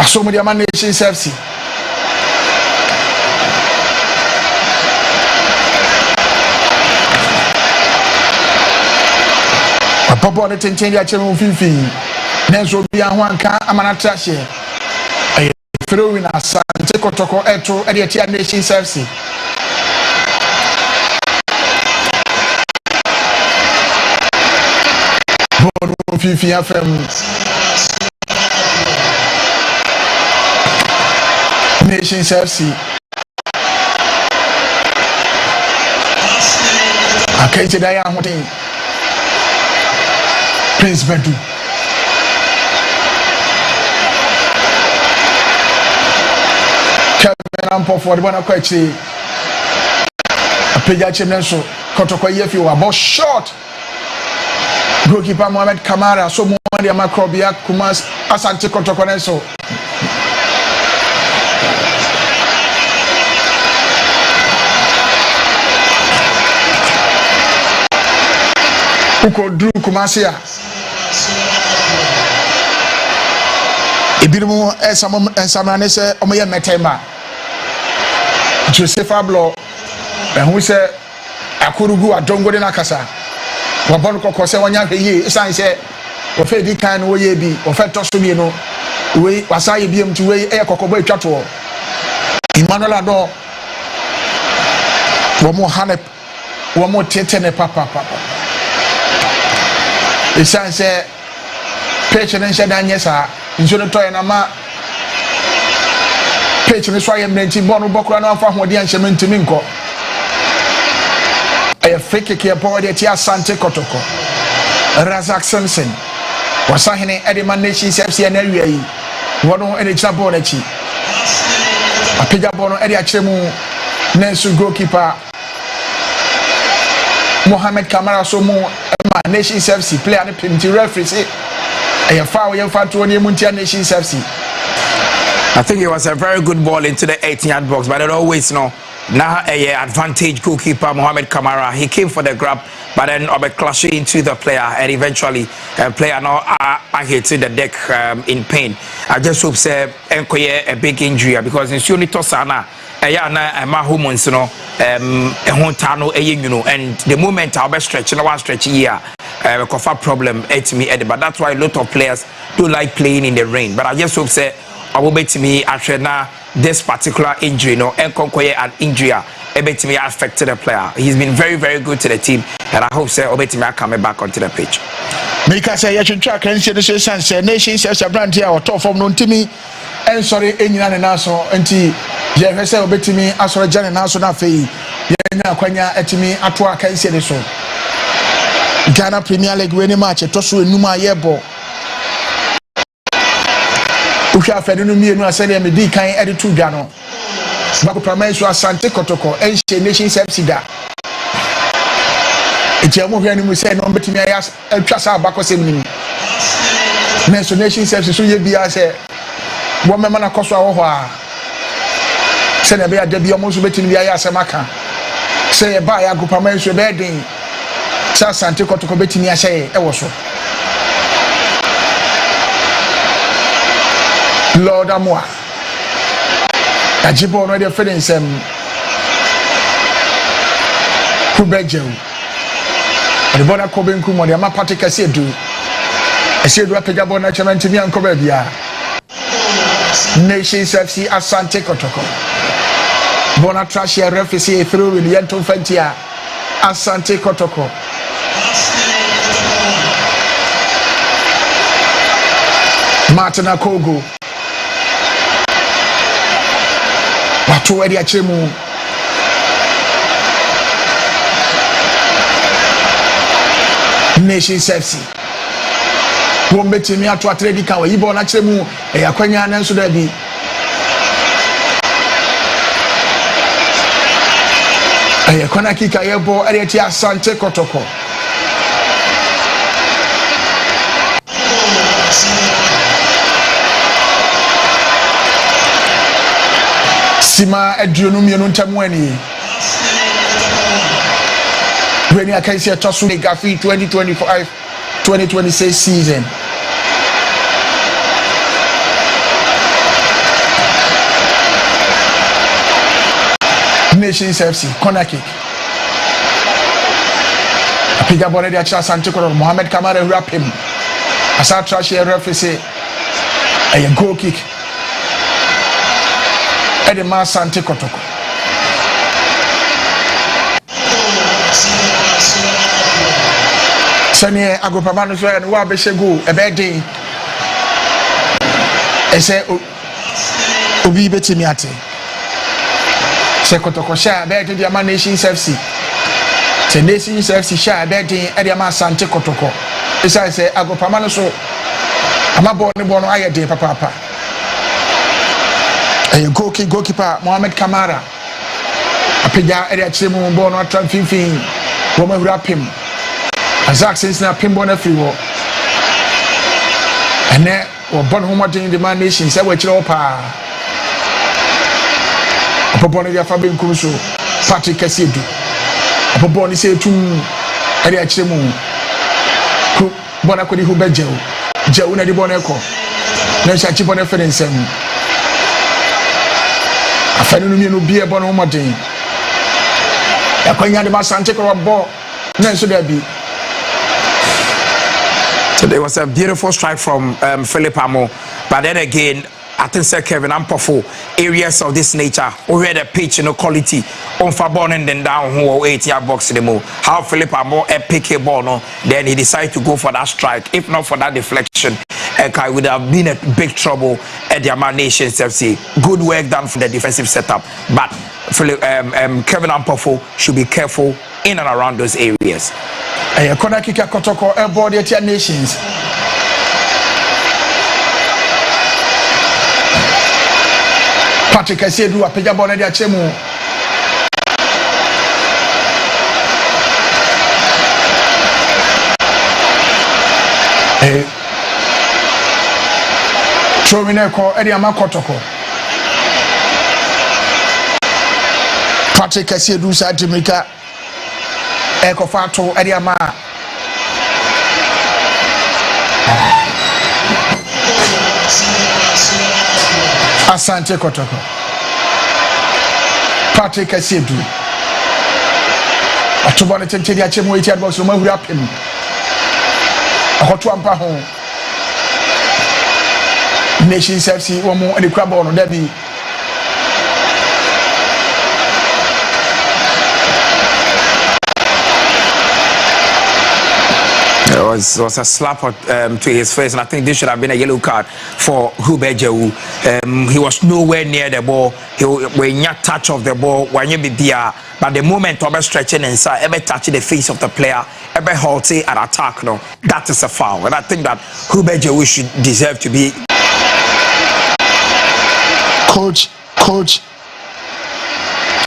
So many nations FC. Papa on the tension ya chemu fifi. Nenso bia ho anka amana trashe. Throwing Asante Kotoko eto e de nations FC. Bono fifi FM. Nations FC. Akaiti daya hotin. Prince Bedu. Kevin Ampo for the one kwachi. Apeja Chenenso Kotoko yefi wa ball shot. Goalkeeper Mohamed Kamara so mo dia makrobia Kumas Asante Kotoko nenso. Uko Drew Kumasia Ibirumu ensamane se omoye metemba Joseph Ablo ehun se akurugu adongo de nakasa wabon kokko se wanya hweye isan se wo fe di kan wo ye bi wo fe toso bi no we wasaye biem ti we e kokko bo atwato Emmanuel Ado wo mo hanep wo mo tetene papa isan se page ne nhyɛ dan nyesa nso no toy na ma page ne so ayɛ mrenti bɔ no bɔkora na afa hode anhyɛ mentimi nkɔ ɛyɛ free kick yɛ bɔ de ti Asante Kotoko Razak Simpson wasahene Edema Nations FC na awia yi wɔno ene kyina bɔ n'akyi apagya bɔ no ɛde akyerɛ mu Nensu goalkeeper Mohamed Kamara so mu Nations FC player ne pimti referee say I think it was a very good ball into the 18-yard box, but it always now a advantage goalkeeper Mohamed Kamara. He came for the grab, but then clash into the player, and eventually player now hit the deck in pain. I just hope say a big injury because in Suni Tosana and the moment I'll be stretching, I want stretch here. Kofa problem at me, but that's why a lot of players do like playing in the rain. But I just hope say I will bet me after now this particular injury, and an injury, bet me affected the player. He's been very, very good to the team, and I hope say I bet me coming back onto the pitch. Because say you should track and see the sense nations as a brand here or top from non Timmy and sorry any naso anti je say bet me as a Jan naso na fee. Yena kwanya etimi atwa kan see the so. Ghana Premier League winning match to so enuma yebo Usha fede no mienu asede me di kan ede to dwa no bako prama so Asante Kotoko enche Nations FC da etia mo hwani mu say no betimi aya atwa sa bako sem ni Nenso Nations FC so ye bia say wo mema na koso awo a se na be ada bia mo so betimi bia ya asemaka say e ba ya go prama so be den Asante Kotoko betimi ahye e wo so Lord Amoa ajibo no de fede nsem kubejew de bona kobenku mo de ma patika se du esedu apega bona chama ntimi ankoba bia Nations FC Asante Kotoko bona trash referee through with Yento Fantia Asante Kotoko Martin Akogo watu edi achemu Nations FC wombeti mi atu atredi kan yibo na achemu yakwanya na nso da bi ayakwana kika yebo edi ati Asante Kotoko Sima eduonu mienu ntamu ani when I can see a toss with Gafi 2025-2026 season Nations FC corner kick. Apija ball de acha Asante Kotoko. Mohamed Kamara wrap him. Asa trash here referee say a goal kick. Ede ma Asante Kotoko. Sene agopama no so e wa be shego e be den. E say obi betimi ate. Se Kotoko sha be de ma Nations FC. Se Nations FC sha be den e de ma Asante Kotoko. E say agopama no so amabo ne bo no aye den papa. A goalkeeper Mohamed Kamara. Apija area chemu bo no atran finfin. Wo ma wrap him. Azak since na pimbo na free wo. Ene wo bon homo den the man nation say we kire opa. Opobo no dia fa be nkum so Patrick Kasiedu. Opobo ni say tum area chemu. Ku bona ko di hu bejew. Jew na di bona ko. Na sha chi bona fere nsam. Afanu no mi no bia bona homo den. Yakwanya de Asante Kotoko ball na so da bi. So there was a beautiful strike from Philip Amo, but then again, I think Sir Kevin Ampofo, areas of this nature, already the pitch, quality, on for ball and then down who 8-yard box anymore. How Philip Amo pick a ball, no, then he decided to go for that strike. If not for that deflection, I would have been in big trouble at the Ama Nations FC. Good work done from the defensive setup, but Kevin Ampofo should be careful in and around those areas. A corner kick at Kotoko aboard the Nations. Patrick Kasiedu apija ball de achemu. Throwing ko edi ama Kotoko. Patrick Kasiedu sa Jamaica. Eko fato edi ama Asante Kotoko. Patrick Kasiedu. Atubone tente dia chemu 8-yard box no mahuri apem. Akoto ampa ho. Nations FC wo mo edi kwa ball no da bi. It was a slap to his face, and I think this should have been a yellow card for Hubejewu. He was nowhere near the ball. He was not touch of the ball when you be there. But the moment of stretching inside, ever touching the face of the player, ever halting and attack, no, that is a foul. And I think that Hubejewu should deserve to be. Coach.